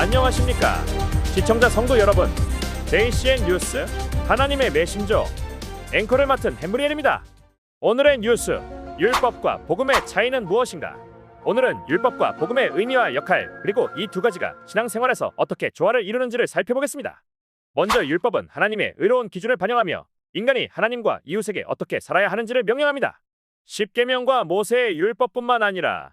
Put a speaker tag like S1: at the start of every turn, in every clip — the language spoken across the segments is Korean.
S1: 안녕하십니까? 시청자 성도 여러분, JCN 뉴스 하나님의 메신저 앵커를 맡은 햄브리엘입니다. 오늘의 뉴스, 율법과 복음의 차이는 무엇인가? 오늘은 율법과 복음의 의미와 역할, 그리고 이 두 가지가 신앙생활에서 어떻게 조화를 이루는지를 살펴보겠습니다. 먼저 율법은 하나님의 의로운 기준을 반영하며 인간이 하나님과 이웃에게 어떻게 살아야 하는지를 명령합니다. 십계명과 모세의 율법뿐만 아니라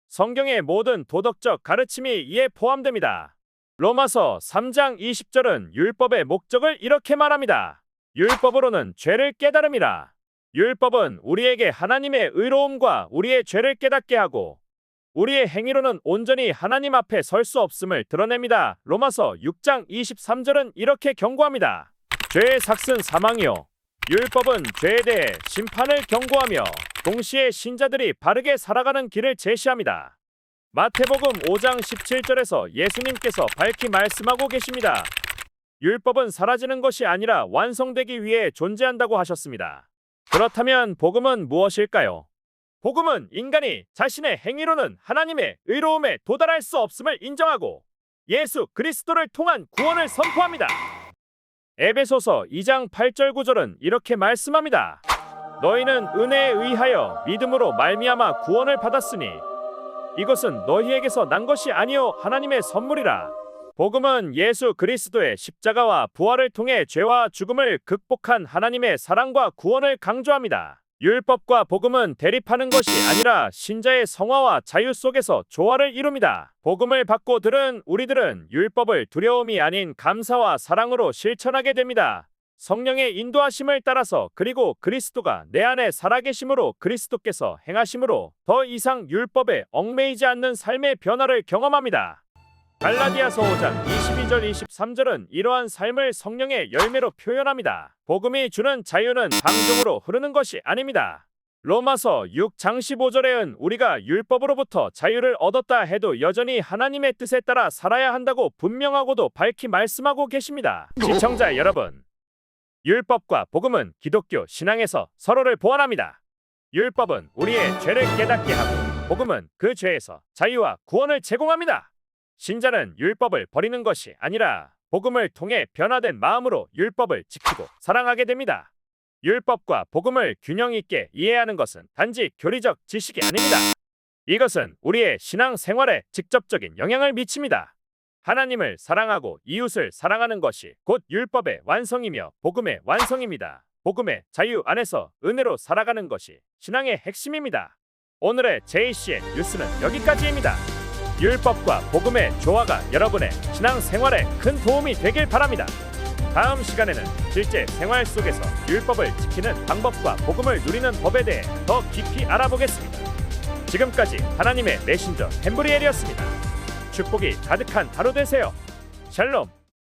S1: 성경의 모든 도덕적 가르침이 이에 포함됩니다. 로마서 3장 20절은 율법의 목적을 이렇게 말합니다. 율법으로는 죄를 깨달음이라. 율법은 우리에게 하나님의 의로움과 우리의 죄를 깨닫게 하고 우리의 행위로는 온전히 하나님 앞에 설 수 없음을 드러냅니다. 로마서 6장 23절은 이렇게 경고합니다. 죄의 삭은 사망이요. 율법은 죄에 대해 심판을 경고하며 동시에 신자들이 바르게 살아가는 길을 제시합니다. 마태복음 5장 17절에서 예수님께서 밝히 말씀하고 계십니다. 율법은 사라지는 것이 아니라 완성되기 위해 존재한다고 하셨습니다. 그렇다면 복음은 무엇일까요? 복음은 인간이 자신의 행위로는 하나님의 의로움에 도달할 수 없음을 인정하고 예수 그리스도를 통한 구원을 선포합니다. 에베소서 2장 8절 9절은 이렇게 말씀합니다. 너희는 은혜에 의하여 믿음으로 말미암아 구원을 받았으니 이것은 너희에게서 난 것이 아니요 하나님의 선물이라. 복음은 예수 그리스도의 십자가와 부활을 통해 죄와 죽음을 극복한 하나님의 사랑과 구원을 강조합니다. 율법과 복음은 대립하는 것이 아니라 신자의 성화와 자유 속에서 조화를 이룹니다. 복음을 받고 들은 우리들은 율법을 두려움이 아닌 감사와 사랑으로 실천하게 됩니다. 성령의 인도하심을 따라서, 그리고 그리스도가 내 안에 살아계심으로, 그리스도께서 행하심으로 더 이상 율법에 얽매이지 않는 삶의 변화를 경험합니다. 갈라디아서 5장 22절 23절은 이러한 삶을 성령의 열매로 표현합니다. 복음이 주는 자유는 방종으로 흐르는 것이 아닙니다. 로마서 6장 15절에는 우리가 율법으로부터 자유를 얻었다 해도 여전히 하나님의 뜻에 따라 살아야 한다고 분명하고도 밝히 말씀하고 계십니다. 시청자 여러분, 율법과 복음은 기독교 신앙에서 서로를 보완합니다. 율법은 우리의 죄를 깨닫게 하고 복음은 그 죄에서 자유와 구원을 제공합니다. 신자는 율법을 버리는 것이 아니라 복음을 통해 변화된 마음으로 율법을 지키고 사랑하게 됩니다. 율법과 복음을 균형 있게 이해하는 것은 단지 교리적 지식이 아닙니다. 이것은 우리의 신앙 생활에 직접적인 영향을 미칩니다. 하나님을 사랑하고 이웃을 사랑하는 것이 곧 율법의 완성이며 복음의 완성입니다. 복음의 자유 안에서 은혜로 살아가는 것이 신앙의 핵심입니다. 오늘의 JCN 뉴스는 여기까지입니다. 율법과 복음의 조화가 여러분의 신앙 생활에 큰 도움이 되길 바랍니다. 다음 시간에는 실제 생활 속에서 율법을 지키는 방법과 복음을 누리는 법에 대해 더 깊이 알아보겠습니다. 지금까지 하나님의 메신저 햄브리엘이었습니다. 축복이 가득한 하루 되세요. 샬롬.